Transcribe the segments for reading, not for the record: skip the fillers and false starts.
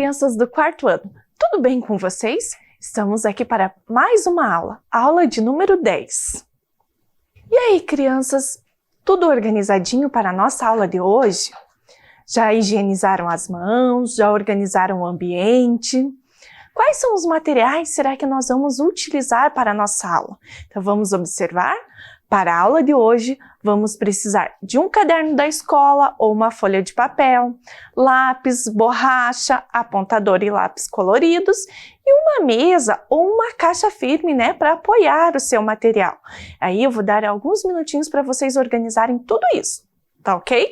crianças do quarto ano, tudo bem com vocês? Estamos aqui para mais uma aula, aula de número 10. E aí, crianças, tudo organizadinho para a nossa aula de hoje? Já higienizaram as mãos? Já organizaram o ambiente? Quais são os materiais será que nós vamos utilizar para a nossa aula? Então vamos observar. Para a aula de hoje, vamos precisar de um caderno da escola ou uma folha de papel, lápis, borracha, apontador e lápis coloridos e uma mesa ou uma caixa firme, para apoiar o seu material. Aí eu vou dar alguns minutinhos para vocês organizarem tudo isso, tá ok?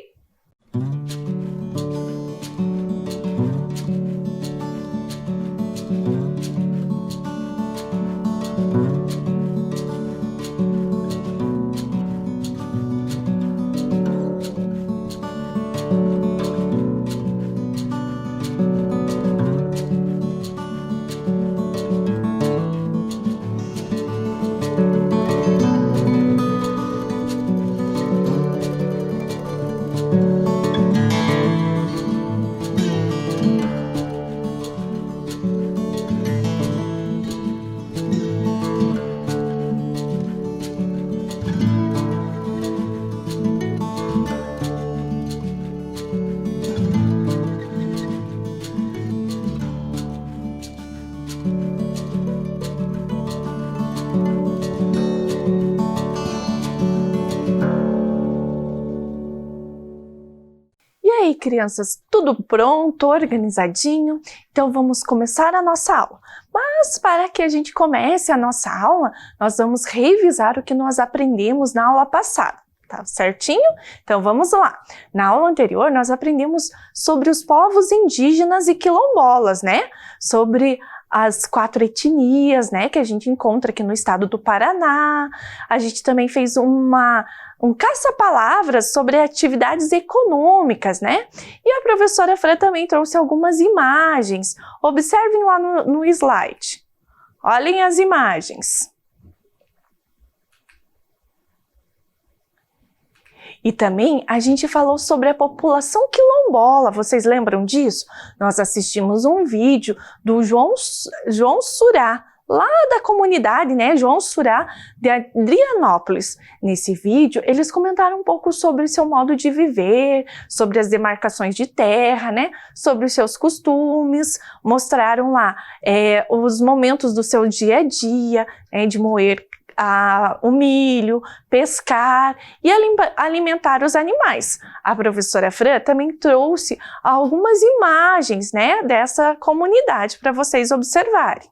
E aí, crianças, tudo pronto, organizadinho? Então vamos começar a nossa aula. Mas para que a gente comece a nossa aula, nós vamos revisar o que nós aprendemos na aula passada. Tá certinho? Então vamos lá. Na aula anterior nós aprendemos sobre os povos indígenas e quilombolas, Sobre as 4 etnias, que a gente encontra aqui no estado do Paraná. A gente também fez um caça-palavras sobre atividades econômicas, E a professora Fran também trouxe algumas imagens. Observem lá no slide. Olhem as imagens. E também a gente falou sobre a população quilombola, vocês lembram disso? Nós assistimos um vídeo do João Surá, lá da comunidade, João Surá, de Adrianópolis. Nesse vídeo, eles comentaram um pouco sobre o seu modo de viver, sobre as demarcações de terra, sobre os seus costumes, mostraram lá os momentos do seu dia a dia, de moer o milho, pescar e alimentar os animais. A professora Fran também trouxe algumas imagens, dessa comunidade para vocês observarem.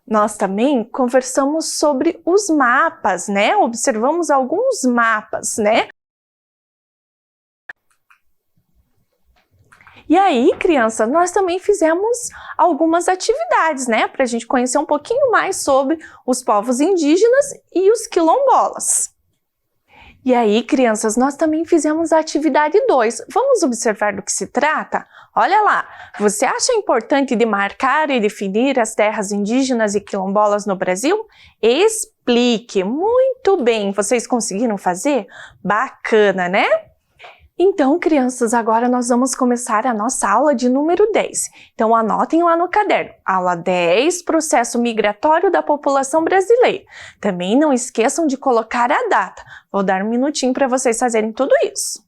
Nós também conversamos sobre os mapas, Observamos alguns mapas, E aí, criança, nós também fizemos algumas atividades, para a gente conhecer um pouquinho mais sobre os povos indígenas e os quilombolas. E aí, crianças, nós também fizemos a atividade 2. Vamos observar do que se trata? Olha lá, você acha importante demarcar e definir as terras indígenas e quilombolas no Brasil? Explique! Muito bem! Vocês conseguiram fazer? Bacana, Então, crianças, agora nós vamos começar a nossa aula de número 10. Então, anotem lá no caderno. Aula 10, processo migratório da população brasileira. Também não esqueçam de colocar a data. Vou dar um minutinho para vocês fazerem tudo isso.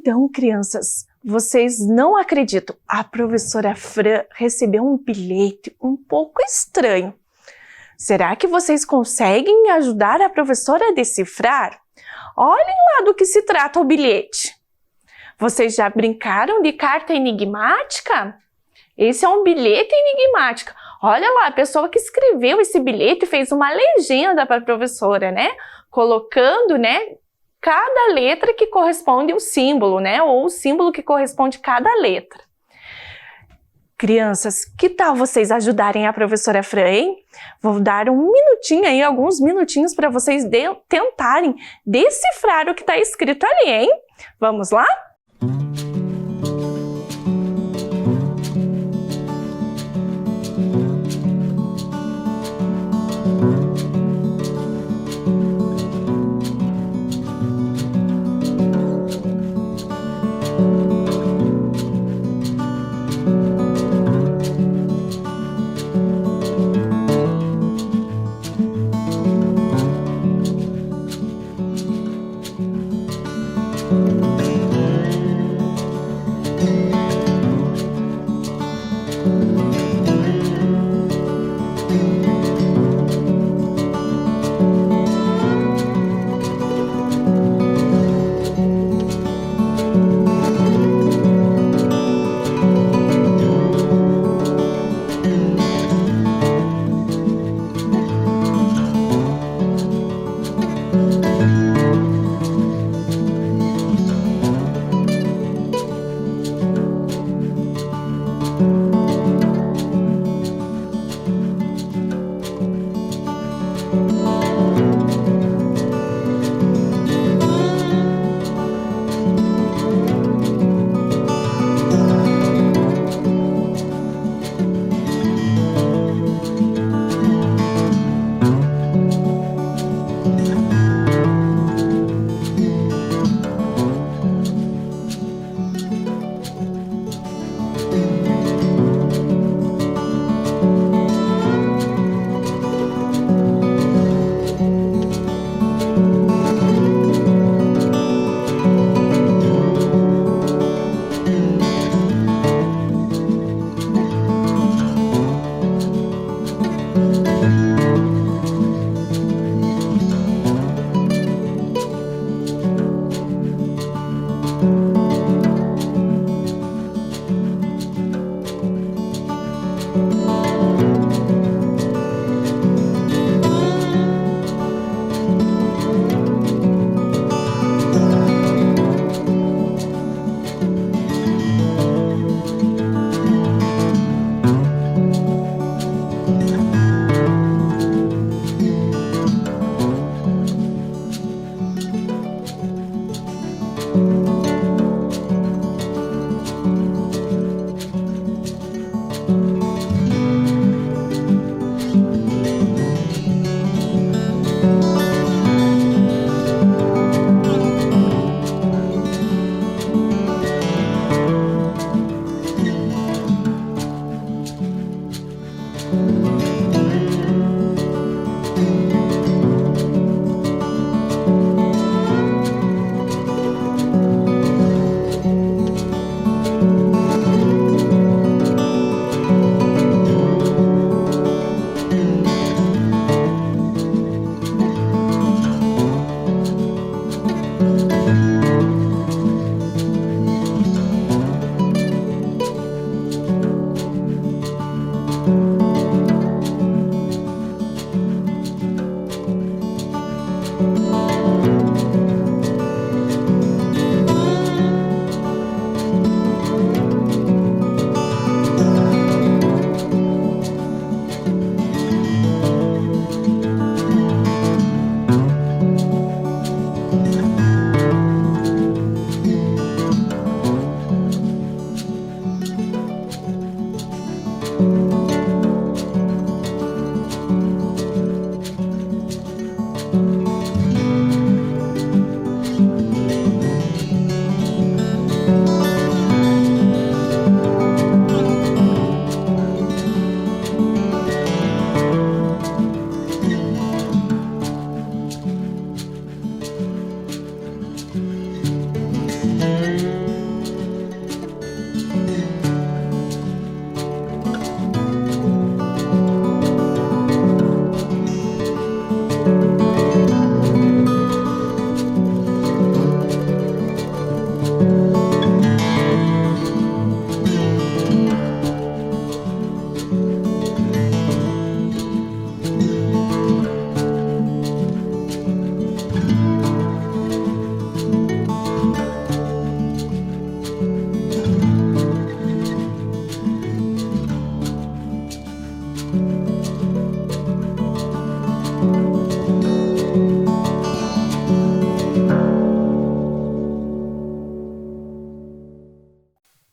Então, crianças, Vocês não acreditam, a professora Fran recebeu um bilhete um pouco estranho. Será que vocês conseguem ajudar a professora a decifrar? Olhem lá do que se trata o bilhete. Vocês já brincaram de carta enigmática? Esse é um bilhete enigmático. Olha lá, a pessoa que escreveu esse bilhete fez uma legenda para a professora, né? Colocando, né, cada letra que corresponde ao símbolo, né? Ou o símbolo que corresponde a cada letra. Crianças, que tal vocês ajudarem a professora Fran, hein? Vou dar um minutinho aí, alguns minutinhos para vocês tentarem decifrar o que está escrito ali, hein? Vamos lá?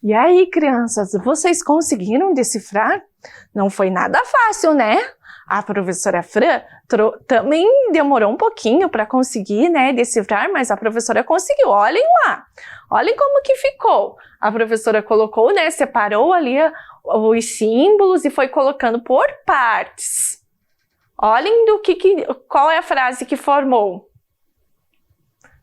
E aí, crianças, vocês conseguiram decifrar? Não foi nada fácil, né? A professora Fran também demorou um pouquinho para conseguir, né, decifrar, mas a professora conseguiu. Olhem lá, olhem como que ficou. A professora colocou, né, separou ali os símbolos e foi colocando por partes. Olhem qual é a frase que formou.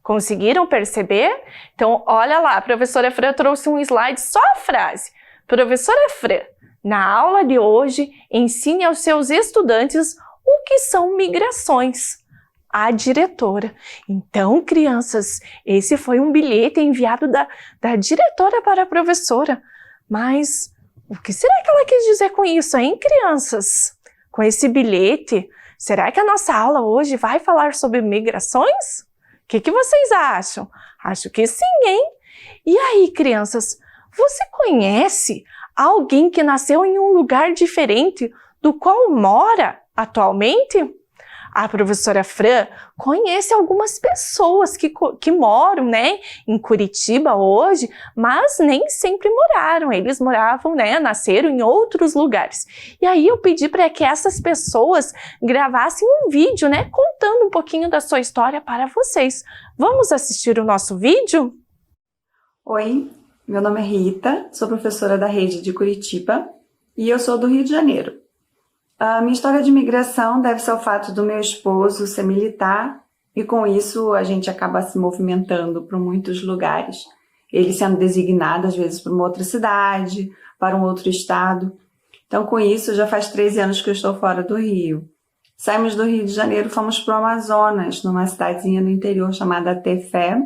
Conseguiram perceber? Então, olha lá, a professora Fran trouxe um slide só a frase. Professora Fran, na aula de hoje, ensine aos seus estudantes o que são migrações. A diretora. Então, crianças, esse foi um bilhete enviado da diretora para a professora. Mas o que será que ela quis dizer com isso, hein, crianças? Com esse bilhete, será que a nossa aula hoje vai falar sobre migrações? O que vocês acham? Acho que sim, hein? E aí, crianças, você conhece alguém que nasceu em um lugar diferente do qual mora atualmente? A professora Fran conhece algumas pessoas que moram, né, em Curitiba hoje, mas nem sempre moraram. Eles moravam, né, nasceram em outros lugares. E aí eu pedi para que essas pessoas gravassem um vídeo, né, contando um pouquinho da sua história para vocês. Vamos assistir o nosso vídeo? Oi, meu nome é Rita, sou professora da rede de Curitiba e eu sou do Rio de Janeiro. A minha história de imigração deve-se ao fato do meu esposo ser militar e com isso a gente acaba se movimentando por muitos lugares. Ele sendo designado às vezes para uma outra cidade, para um outro estado. Então com isso já faz 13 anos que eu estou fora do Rio. Saímos do Rio de Janeiro, fomos para o Amazonas, numa cidadezinha no interior chamada Tefé.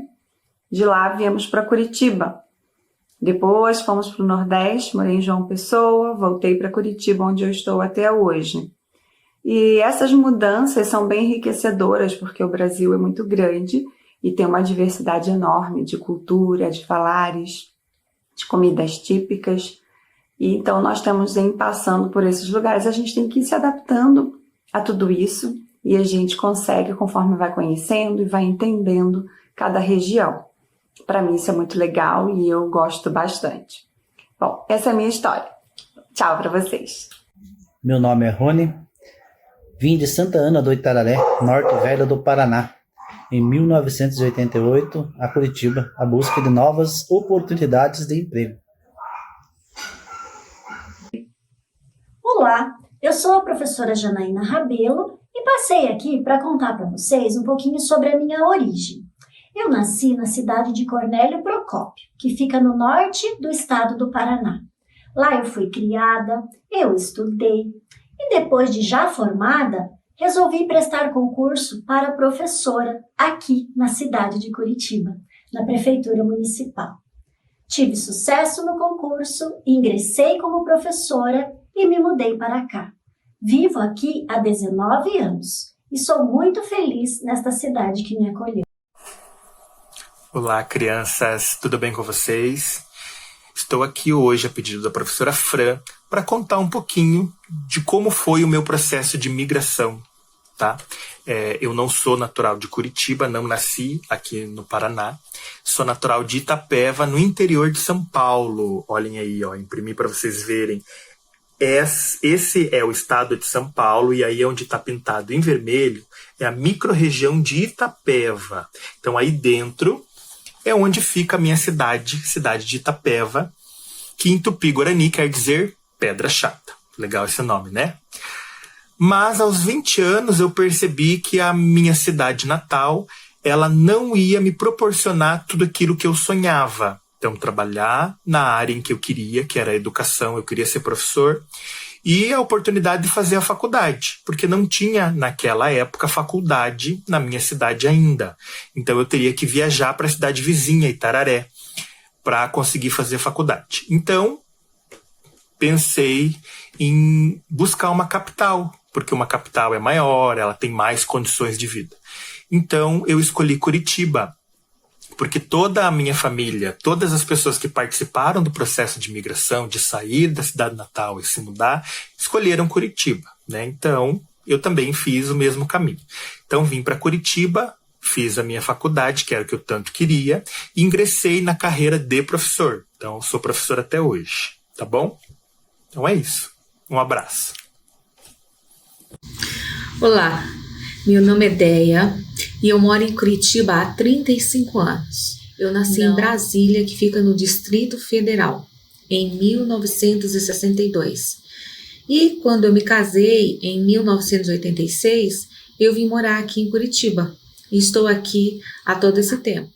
De lá viemos para Curitiba. Depois fomos para o Nordeste, morei em João Pessoa, voltei para Curitiba, onde eu estou até hoje. E essas mudanças são bem enriquecedoras, porque o Brasil é muito grande e tem uma diversidade enorme de cultura, de falares, de comidas típicas. E então nós temos em passando por esses lugares, a gente tem que ir se adaptando a tudo isso e a gente consegue conforme vai conhecendo e vai entendendo cada região. Para mim isso é muito legal e eu gosto bastante. Bom, essa é a minha história. Tchau para vocês. Meu nome é Rony, vim de Santa Ana do Itararé, Norte Velho do Paraná, em 1988, a Curitiba, à busca de novas oportunidades de emprego. Olá, eu sou a professora Janaína Rabelo e passei aqui para contar para vocês um pouquinho sobre a minha origem. Eu nasci na cidade de Cornélio Procópio, que fica no norte do estado do Paraná. Lá eu fui criada, eu estudei e depois de já formada, resolvi prestar concurso para professora aqui na cidade de Curitiba, na prefeitura municipal. Tive sucesso no concurso, ingressei como professora e me mudei para cá. Vivo aqui há 19 anos e sou muito feliz nesta cidade que me acolheu. Olá, crianças, tudo bem com vocês? Estou aqui hoje a pedido da professora Fran para contar um pouquinho de como foi o meu processo de migração, tá? Eu não sou natural de Curitiba, não nasci aqui no Paraná. Sou natural de Itapeva, no interior de São Paulo. Olhem aí, ó, imprimi para vocês verem. Esse é o estado de São Paulo e aí onde está pintado em vermelho é a microrregião de Itapeva. Então aí dentro é onde fica a minha cidade de Itapeva, que em Tupi-Guarani quer dizer pedra chata. Legal esse nome, né? Mas aos 20 anos eu percebi que a minha cidade natal, ela não ia me proporcionar tudo aquilo que eu sonhava. Então, trabalhar na área em que eu queria, que era a educação, eu queria ser professor, e a oportunidade de fazer a faculdade, porque não tinha, naquela época, faculdade na minha cidade ainda. Então, eu teria que viajar para a cidade vizinha, Itararé, para conseguir fazer faculdade. Então, pensei em buscar uma capital, porque uma capital é maior, ela tem mais condições de vida. Então, eu escolhi Curitiba, porque toda a minha família, todas as pessoas que participaram do processo de migração, de sair da cidade natal e se mudar, escolheram Curitiba, né? Então, eu também fiz o mesmo caminho. Então, vim para Curitiba, fiz a minha faculdade, que era o que eu tanto queria, e ingressei na carreira de professor. Então, sou professor até hoje, tá bom? Então é isso. Um abraço. Olá, meu nome é Deia e eu moro em Curitiba há 35 anos. Eu nasci em Brasília, que fica no Distrito Federal, em 1962. E quando eu me casei, em 1986, eu vim morar aqui em Curitiba. E estou aqui há todo esse tempo.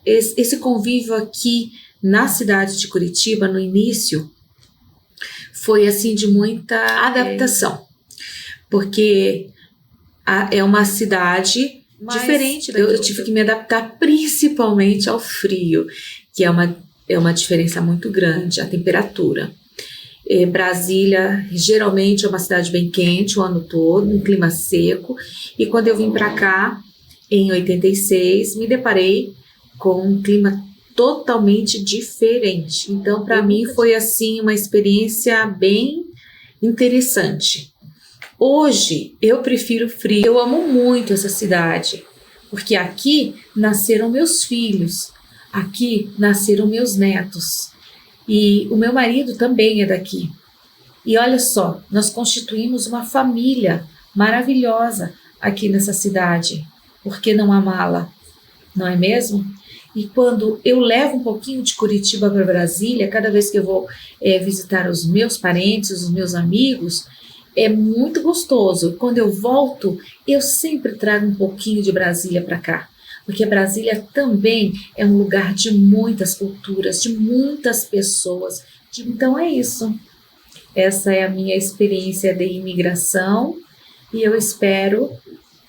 Esse convívio aqui na cidade de Curitiba, no início, foi assim de muita adaptação. Porque é uma cidade diferente. Eu tive que me adaptar principalmente ao frio, que é uma diferença muito grande, a temperatura. Brasília geralmente é uma cidade bem quente o ano todo, um clima seco, e quando eu vim para cá, em 86, me deparei com um clima totalmente diferente. Então, para mim, foi assim uma experiência bem interessante. Hoje, eu prefiro frio. Eu amo muito essa cidade, porque aqui nasceram meus filhos, aqui nasceram meus netos. E o meu marido também é daqui. E olha só, nós constituímos uma família maravilhosa aqui nessa cidade. Por que não amá-la? Não é mesmo? E quando eu levo um pouquinho de Curitiba para Brasília, cada vez que eu vou visitar os meus parentes, os meus amigos, é muito gostoso. Quando eu volto, eu sempre trago um pouquinho de Brasília para cá. Porque Brasília também é um lugar de muitas culturas, de muitas pessoas. Então é isso. Essa é a minha experiência de imigração e eu espero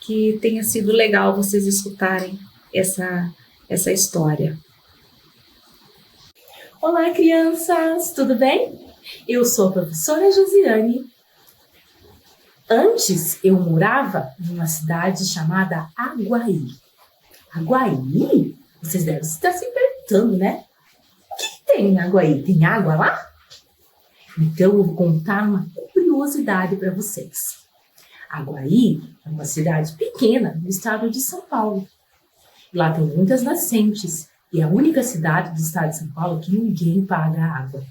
que tenha sido legal vocês escutarem essa história. Olá, crianças! Tudo bem? Eu sou a professora Josiane. Antes, eu morava numa cidade chamada Aguaí. Aguaí? Vocês devem estar se perguntando, né? O que tem em Aguaí? Tem água lá? Então, eu vou contar uma curiosidade para vocês. Aguaí é uma cidade pequena no estado de São Paulo. Lá tem muitas nascentes e é a única cidade do estado de São Paulo que ninguém paga água.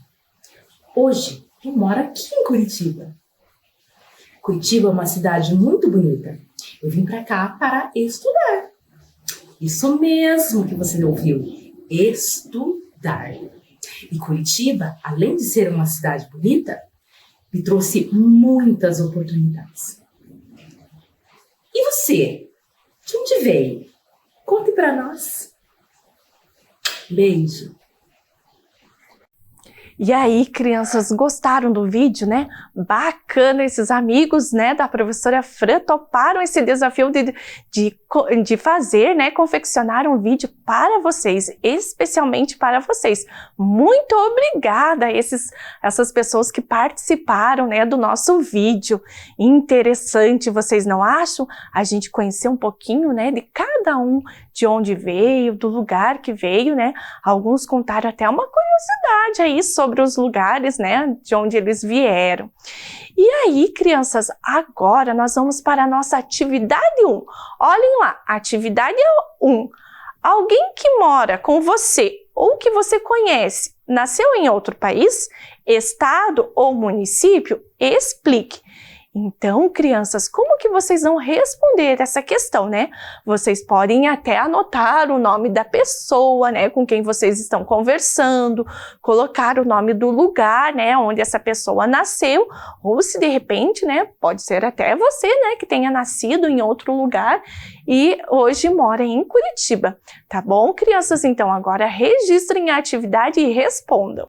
Hoje, eu moro aqui em Curitiba. Curitiba é uma cidade muito bonita. Eu vim para cá para estudar. Isso mesmo que você ouviu, estudar. E Curitiba, além de ser uma cidade bonita, me trouxe muitas oportunidades. E você? De onde veio? Conte para nós. Beijo. E aí, crianças, gostaram do vídeo, né? Bacana, esses amigos, né, da professora Fran toparam esse desafio de fazer, né, confeccionar um vídeo para vocês, especialmente para vocês. Muito obrigada a essas pessoas que participaram, né, do nosso vídeo. Interessante, vocês não acham? A gente conhecer um pouquinho, né, de cada um, de onde veio, do lugar que veio, né? Alguns contaram até uma curiosidade aí sobre os lugares, né, de onde eles vieram. E aí, crianças, agora nós vamos para a nossa atividade 1. Olhem lá, atividade 1. Alguém que mora com você ou que você conhece, nasceu em outro país, estado ou município? Explique. Então, crianças, como que vocês vão responder essa questão, né? Vocês podem até anotar o nome da pessoa, né, com quem vocês estão conversando, colocar o nome do lugar, né, onde essa pessoa nasceu, ou se de repente, né, pode ser até você, né, que tenha nascido em outro lugar e hoje mora em Curitiba. Tá bom, crianças? Então, agora registrem a atividade e respondam.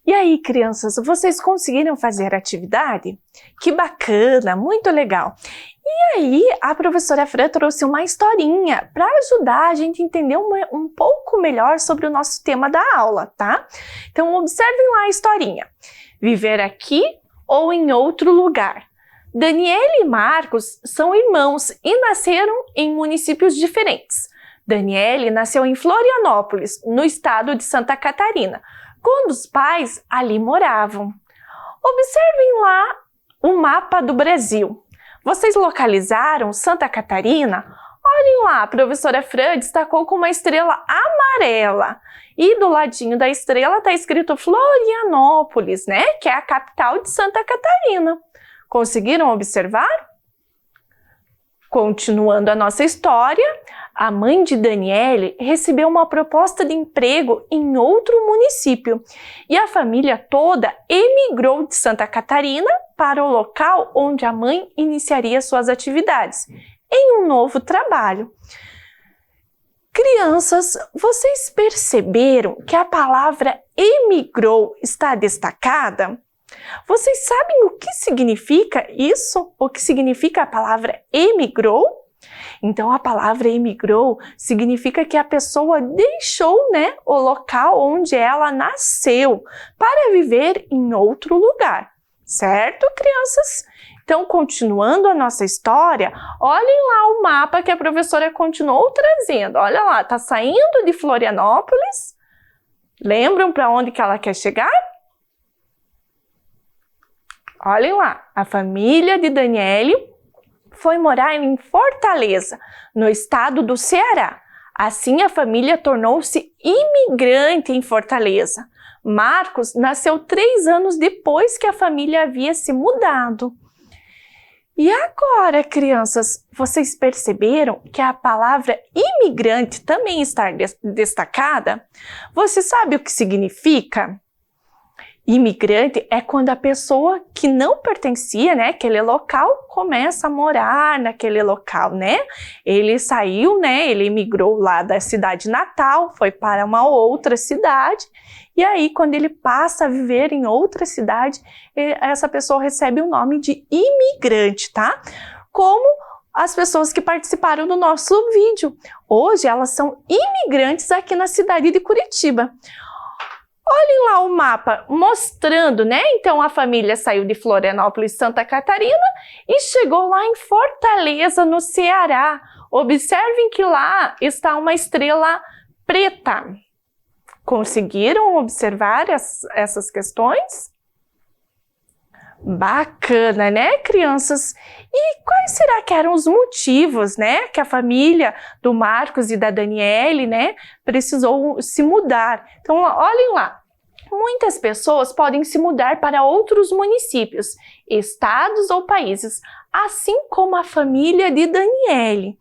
E aí, crianças, vocês conseguiram fazer a atividade? Que bacana, muito legal! E aí, a professora Fran trouxe uma historinha para ajudar a gente a entender um pouco melhor sobre o nosso tema da aula, tá? Então, observem lá a historinha. Viver aqui ou em outro lugar? Daniele e Marcos são irmãos e nasceram em municípios diferentes. Daniele nasceu em Florianópolis, no estado de Santa Catarina, quando os pais ali moravam. Observem lá o mapa do Brasil. Vocês localizaram Santa Catarina? Olhem lá, a professora Fran destacou com uma estrela amarela. E do ladinho da estrela está escrito Florianópolis, né? Que é a capital de Santa Catarina. Conseguiram observar? Continuando a nossa história, a mãe de Daniele recebeu uma proposta de emprego em outro município e a família toda emigrou de Santa Catarina para o local onde a mãe iniciaria suas atividades, em um novo trabalho. Crianças, vocês perceberam que a palavra emigrou está destacada? Vocês sabem o que significa isso? O que significa a palavra emigrou? Então, a palavra emigrou significa que a pessoa deixou, né, o local onde ela nasceu para viver em outro lugar. Certo, crianças? Então, continuando a nossa história, olhem lá o mapa que a professora continuou trazendo. Olha lá, está saindo de Florianópolis. Lembram para onde que ela quer chegar? Olhem lá, a família de Daniele foi morar em Fortaleza, no estado do Ceará. Assim, a família tornou-se imigrante em Fortaleza. Marcos nasceu 3 anos depois que a família havia se mudado. E agora, crianças, vocês perceberam que a palavra imigrante também está destacada? Você sabe o que significa? Imigrante é quando a pessoa que não pertencia, né, àquele local, começa a morar naquele local, né? Ele saiu, né, ele emigrou lá da cidade natal, foi para uma outra cidade, e aí quando ele passa a viver em outra cidade, essa pessoa recebe o nome de imigrante, tá? Como as pessoas que participaram do nosso vídeo. Hoje elas são imigrantes aqui na cidade de Curitiba. Olhem lá o mapa mostrando, né? Então a família saiu de Florianópolis, Santa Catarina e chegou lá em Fortaleza, no Ceará. Observem que lá está uma estrela preta. Conseguiram observar essas questões? Bacana, né, crianças? E quais será que eram os motivos, né, que a família do Marcos e da Daniele, né, precisou se mudar? Então, olhem lá. Muitas pessoas podem se mudar para outros municípios, estados ou países, assim como a família de Daniele.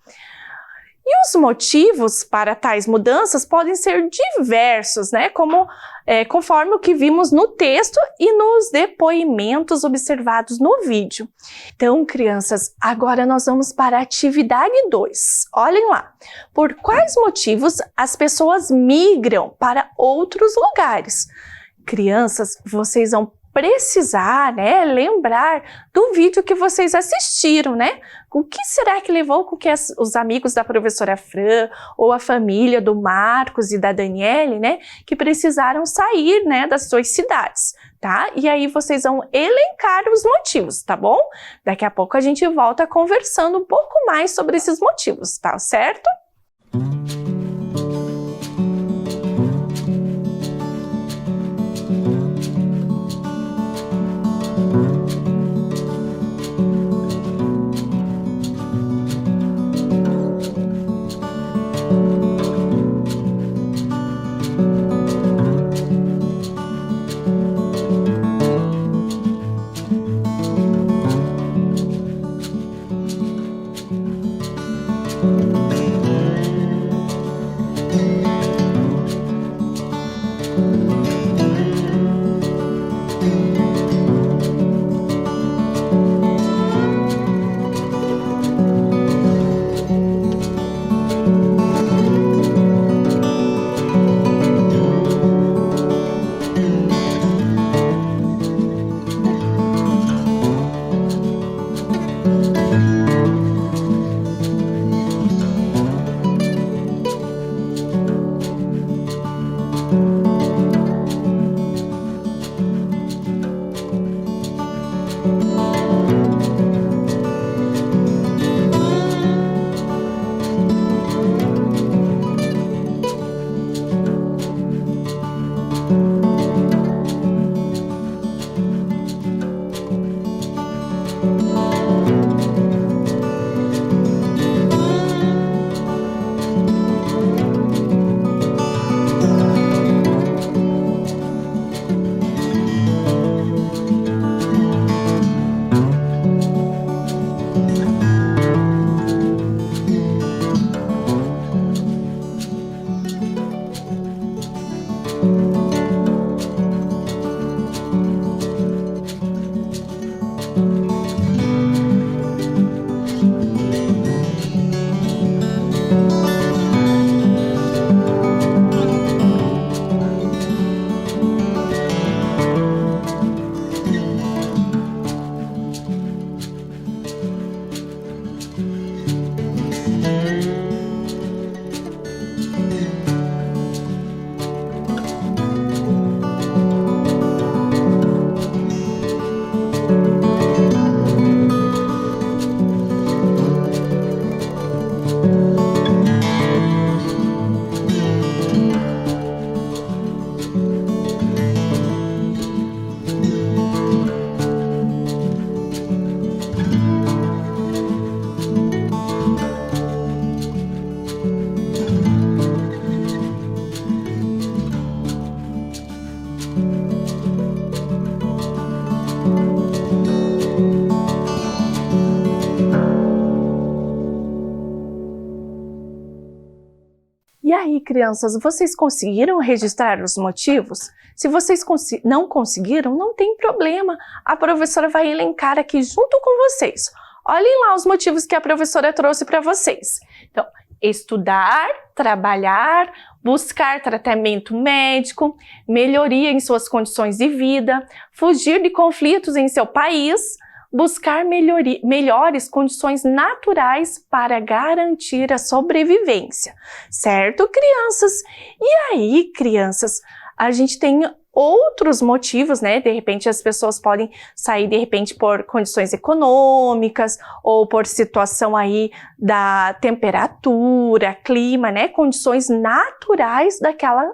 E os motivos para tais mudanças podem ser diversos, né? Conforme o que vimos no texto e nos depoimentos observados no vídeo. Então, crianças, agora nós vamos para a atividade 2. Olhem lá. Por quais motivos as pessoas migram para outros lugares? Crianças, vocês vão precisar, né, lembrar do vídeo que vocês assistiram, né? O que será que levou com que os amigos da professora Fran ou a família do Marcos e da Daniele, né, que precisaram sair, né, das suas cidades, tá? E aí vocês vão elencar os motivos, tá bom? Daqui a pouco a gente volta conversando um pouco mais sobre esses motivos, tá certo? E aí, crianças, vocês conseguiram registrar os motivos? Se vocês não conseguiram, não tem problema. A professora vai elencar aqui junto com vocês. Olhem lá os motivos que a professora trouxe para vocês. Então, estudar, trabalhar, buscar tratamento médico, melhoria em suas condições de vida, fugir de conflitos em seu país, buscar melhores condições naturais para garantir a sobrevivência. Certo, crianças? E aí, crianças, a gente tem outros motivos, né? De repente as pessoas podem sair de repente por condições econômicas ou por situação aí da temperatura, clima, né? Condições naturais daquela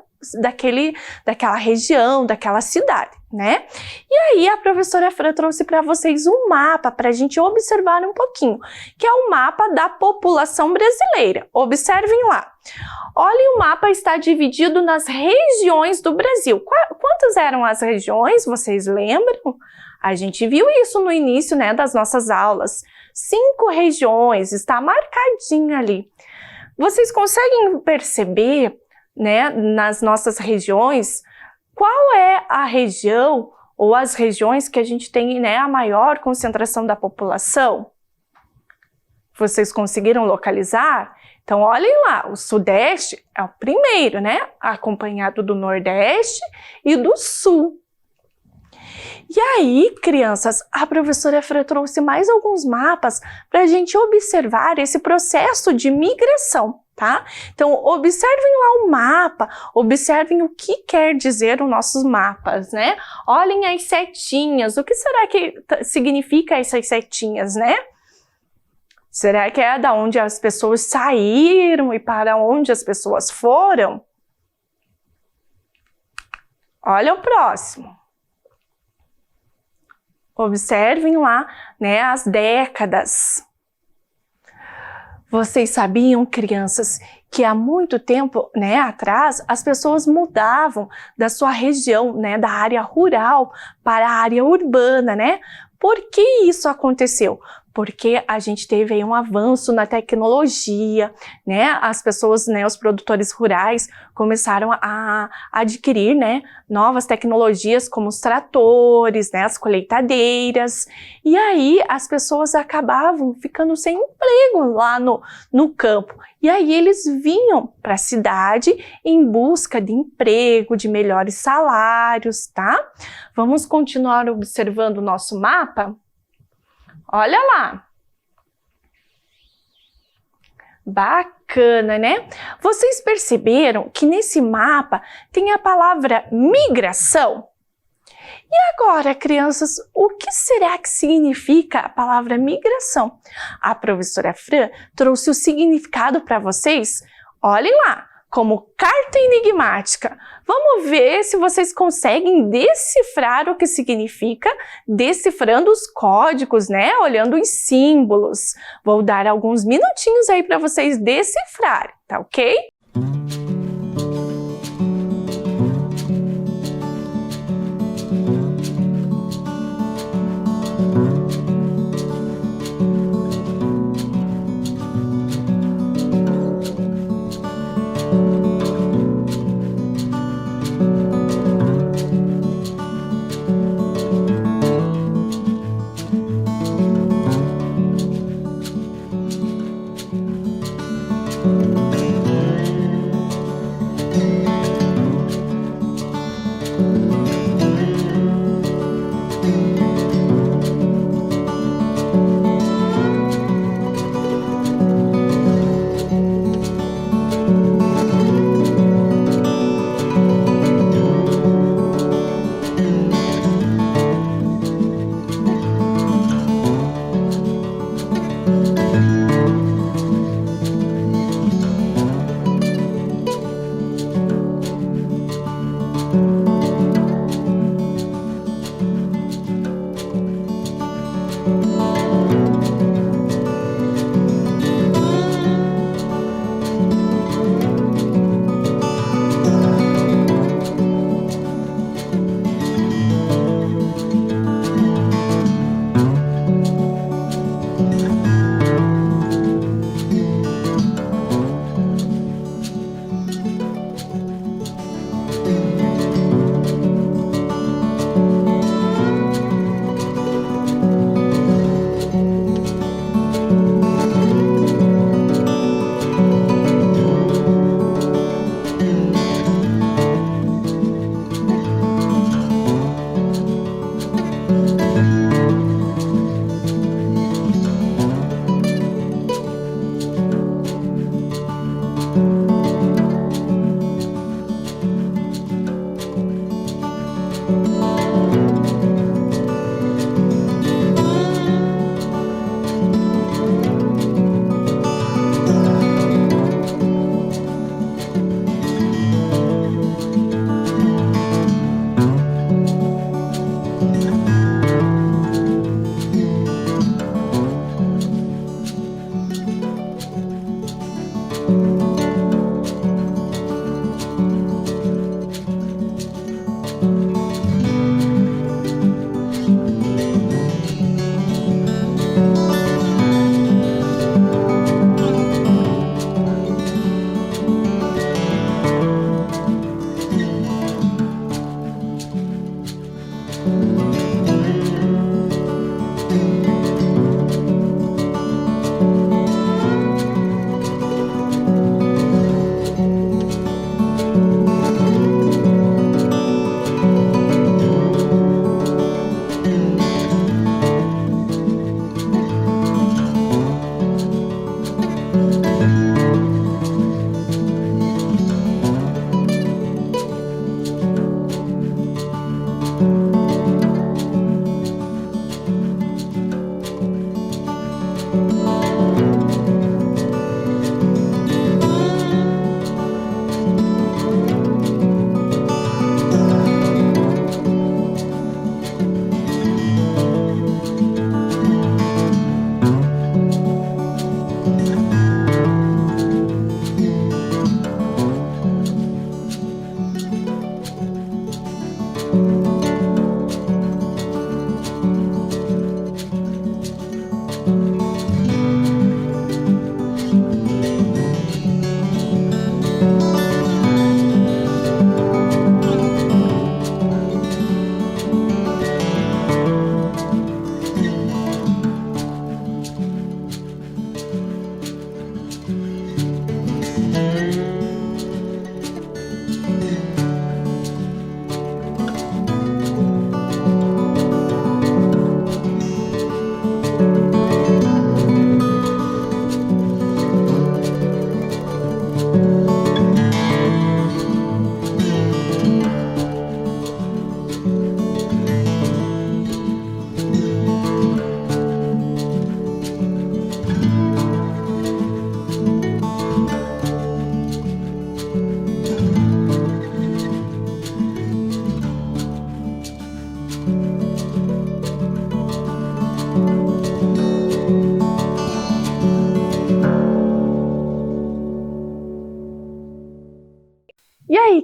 região, daquela cidade, né? E aí a professora Fran trouxe para vocês um mapa para a gente observar um pouquinho, que é o mapa da população brasileira. Observem lá. Olhem, o mapa está dividido nas regiões do Brasil. Quantas eram as regiões? Vocês lembram? A gente viu isso no início, né, das nossas aulas. 5 regiões, está marcadinho ali. Vocês conseguem perceber, né, nas nossas regiões, qual é a região ou as regiões que a gente tem, né, a maior concentração da população? Vocês conseguiram localizar? Então, olhem lá, o Sudeste é o primeiro, né, acompanhado do Nordeste e do Sul. E aí, crianças, a professora Fran trouxe mais alguns mapas para a gente observar esse processo de migração, tá? Então, observem lá o mapa, observem o que quer dizer os nossos mapas, né? Olhem as setinhas, o que será que significa essas setinhas, né? Será que é da onde as pessoas saíram e para onde as pessoas foram? Olha o próximo. Observem lá, né, as décadas. Vocês sabiam, crianças, que há muito tempo, né, atrás, as pessoas mudavam da sua região, né, da área rural para a área urbana, né? Por que isso aconteceu? Porque a gente teve aí um avanço na tecnologia, né? As pessoas, né, os produtores rurais começaram a adquirir, né, novas tecnologias como os tratores, né, as colheitadeiras. E aí as pessoas acabavam ficando sem emprego lá no campo. E aí eles vinham para a cidade em busca de emprego, de melhores salários, tá? Vamos continuar observando o nosso mapa? Olha lá. Bacana, né? Vocês perceberam que nesse mapa tem a palavra migração? E agora, crianças, o que será que significa a palavra migração? A professora Fran trouxe o significado para vocês. Olhem lá, como carta enigmática. Vamos ver se vocês conseguem decifrar o que significa, decifrando os códigos, né? Olhando os símbolos. Vou dar alguns minutinhos aí para vocês decifrarem, tá ok?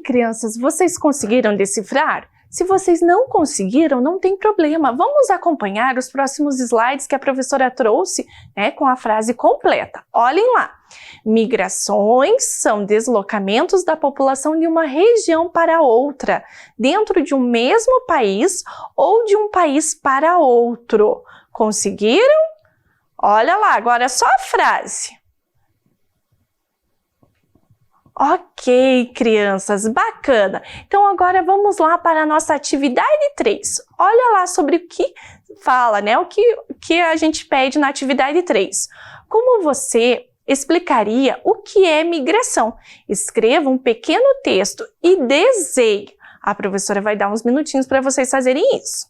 crianças, vocês conseguiram decifrar? Se vocês não conseguiram, não tem problema. Vamos acompanhar os próximos slides que a professora trouxe, né, com a frase completa. Olhem lá. Migrações são deslocamentos da população de uma região para outra, dentro de um mesmo país ou de um país para outro. Conseguiram? Olha lá, agora só a frase. Ok, crianças, bacana. Então agora vamos lá para a nossa atividade 3. Olha lá sobre o que fala, né? O que a gente pede na atividade 3. Como você explicaria o que é migração? Escreva um pequeno texto e desenhe. A professora vai dar uns minutinhos para vocês fazerem isso.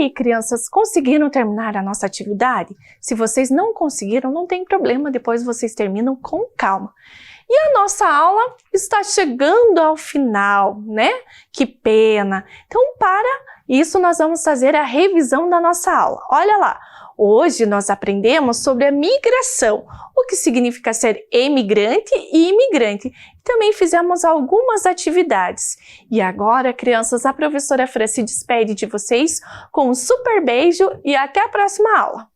aí, crianças, conseguiram terminar a nossa atividade? Se vocês não conseguiram, não tem problema, depois vocês terminam com calma. E a nossa aula está chegando ao final, né? Que pena! Então, para isso, nós vamos fazer a revisão da nossa aula. Olha lá! Hoje nós aprendemos sobre a migração, o que significa ser emigrante e imigrante. Também fizemos algumas atividades. E agora, crianças, a professora Fran se despede de vocês com um super beijo e até a próxima aula!